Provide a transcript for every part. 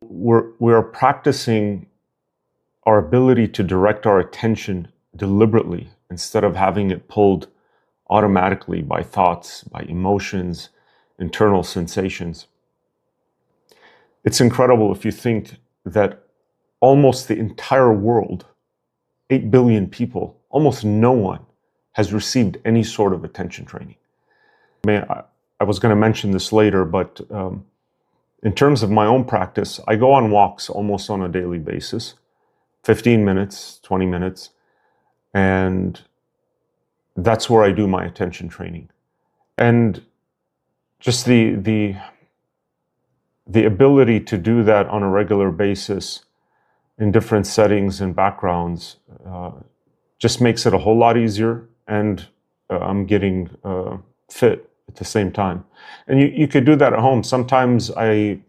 We're practicing our ability to direct our attention deliberately instead of having it pulled automatically by thoughts, by emotions, internal sensations. It's incredible if you think that almost the entire world, 8 billion people, almost no one has received any sort of attention training. I was going to mention this later, but in terms of my own practice, I go on walks almost on a daily basis, 15 minutes, 20 minutes, and that's where I do my attention training. And just the ability to do that on a regular basis in different settings and backgrounds just makes it a whole lot easier, and I'm getting fit at the same time. And you could do that at home. Sometimes I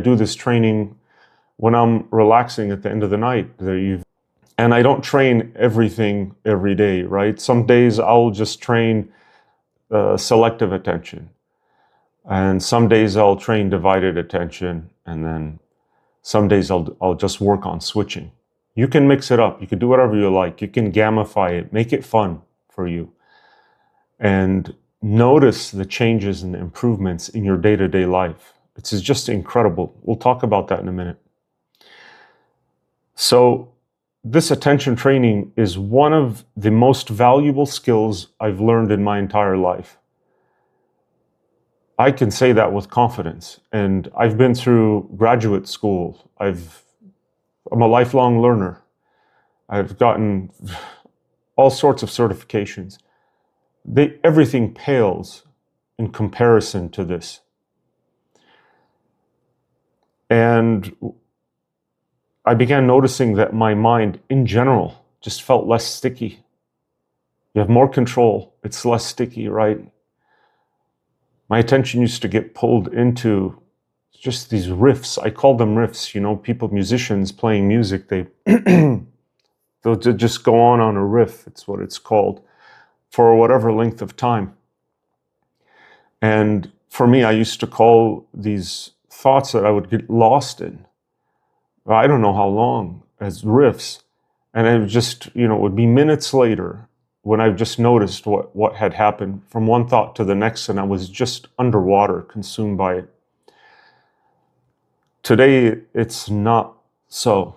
do this training when I'm relaxing at the end of the night. And I don't train everything every day, right? Some days I'll just train selective attention. And some days I'll train divided attention, and then some days I'll just work on switching. You can mix it up. You can do whatever you like. You can gamify it, make it fun for you. And notice the changes and the improvements in your day-to-day life. It's just incredible. We'll talk about that in a minute. So this attention training is one of the most valuable skills I've learned in my entire life. I can say that with confidence. And I've been through graduate school. I'm a lifelong learner. I've gotten all sorts of certifications. Everything pales in comparison to this. And I began noticing that my mind, in general, just felt less sticky. You have more control. It's less sticky, right? My attention used to get pulled into just these riffs. I call them riffs. You know, musicians playing music, they'll just go on a riff. It's what it's called, for whatever length of time. And for me, I used to call these thoughts that I would get lost in, I don't know how long, as riffs. And it would just, it would be minutes later when I just noticed what had happened from one thought to the next, and I was just underwater, consumed by it. Today, it's not so.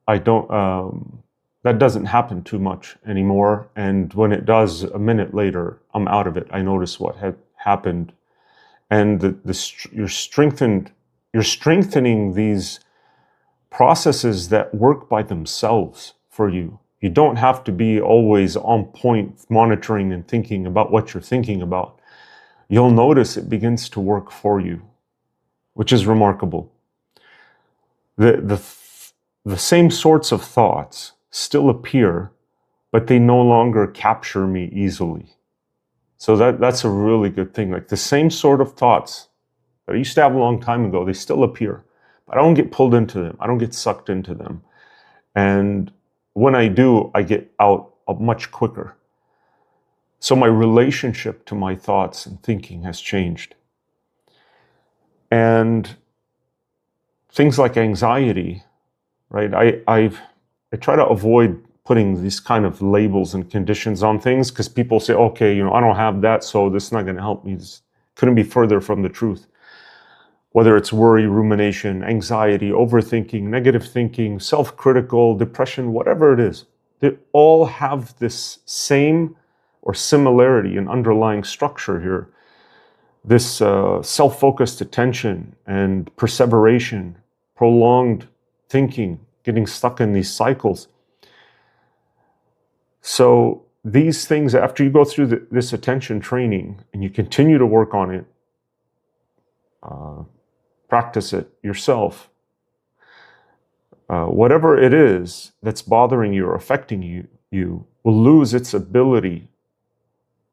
That doesn't happen too much anymore. And when it does, a minute later, I'm out of it. I notice what had happened. And you're strengthening these processes that work by themselves for you. You don't have to be always on point, monitoring and thinking about what you're thinking about. You'll notice it begins to work for you, which is remarkable. The same sorts of thoughts still appear, but they no longer capture me easily. So that's a really good thing. Like the same sort of thoughts that I used to have a long time ago, they still appear, but I don't get pulled into them. I don't get sucked into them. And when I do, I get out much quicker. So my relationship to my thoughts and thinking has changed. And things like anxiety, right? I try to avoid putting these kind of labels and conditions on things, because people say, okay, I don't have that, so this is not going to help me. This couldn't be further from the truth. Whether it's worry, rumination, anxiety, overthinking, negative thinking, self-critical, depression, whatever it is, they all have this same or similarity in underlying structure here. This self-focused attention and perseveration, prolonged thinking, getting stuck in these cycles. So these things, after you go through this attention training and you continue to work on it, practice it yourself, whatever it is that's bothering you or affecting you will lose its ability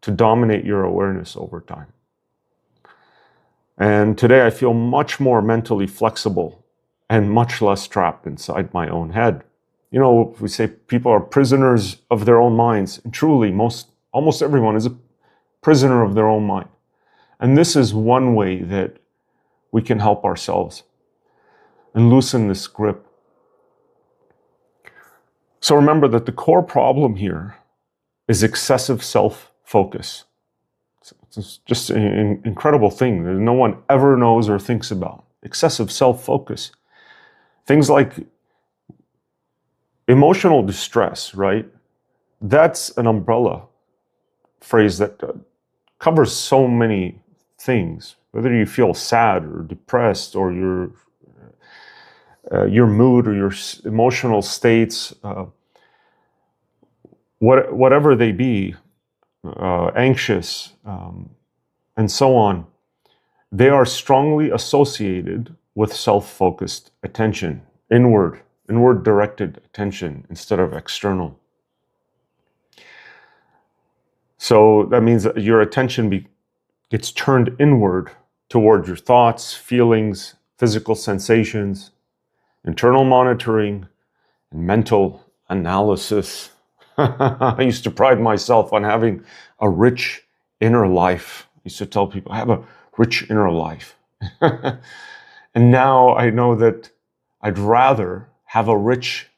to dominate your awareness over time. And today I feel much more mentally flexible and much less trapped inside my own head. We say people are prisoners of their own minds, and truly almost everyone is a prisoner of their own mind. And this is one way that we can help ourselves. and loosen this grip. So remember that the core problem here is excessive self-focus. It's just an incredible thing that no one ever knows or thinks about. Excessive self-focus. Things like emotional distress, right? That's an umbrella phrase that covers so many things. Whether you feel sad or depressed, or your mood or your emotional states, whatever they be, anxious, and so on, they are strongly associated with self-focused attention, inward-directed attention instead of external. So that means that your attention gets turned inward toward your thoughts, feelings, physical sensations, internal monitoring, and mental analysis. I used to pride myself on having a rich inner life. I used to tell people, I have a rich inner life. And now I know that I'd rather have a rich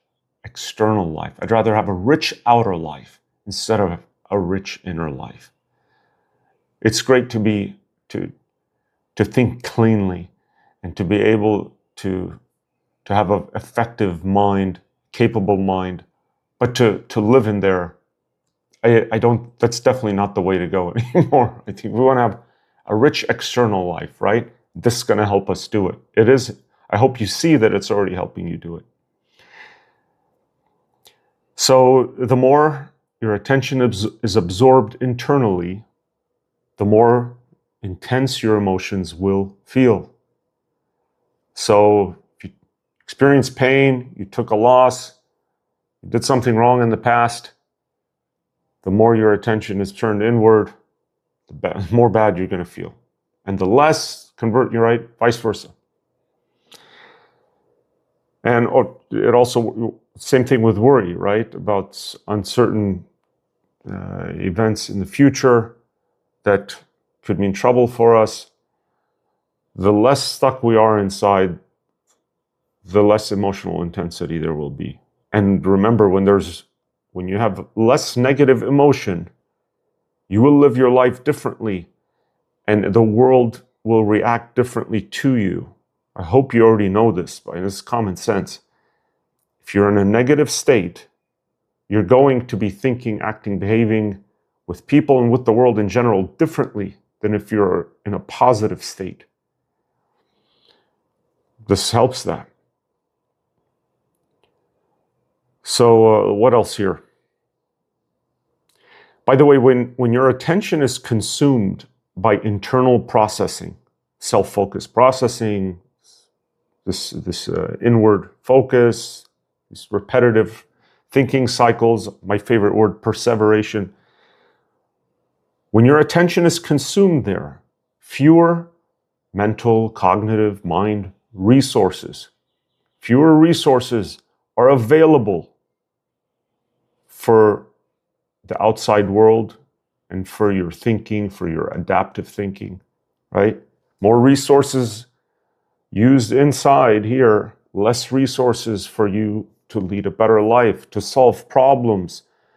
external life. I'd rather have a rich outer life instead of a rich inner life. It's great to think cleanly and to be able to have an effective mind, capable mind, but to live in there, that's definitely not the way to go anymore. I think we want to have a rich external life, right? This is going to help us do it. It is. I hope you see that it's already helping you do it. So the more your attention is absorbed internally, the more intense your emotions will feel. So if you experience pain, you took a loss, you did something wrong in the past, the more your attention is turned inward, the more bad you're going to feel. And the less convert you, right? Vice versa. And it also, same thing with worry, right? About uncertain events in the future that could mean trouble for us. The less stuck we are inside, the less emotional intensity there will be. And remember, when you have less negative emotion, you will live your life differently, and the world will react differently to you. I hope you already know this, but it's common sense. If you're in a negative state, you're going to be thinking, acting, behaving with people and with the world in general differently than if you're in a positive state. This helps that. So what else here? By the way, when your attention is consumed by internal processing, self-focus processing, this inward focus, these repetitive thinking cycles, my favorite word, perseveration. When your attention is consumed there, fewer mental, cognitive, mind resources, fewer resources are available for the outside world and for your thinking, for your adaptive thinking, right? More resources used inside here, less resources for you to lead a better life, to solve problems,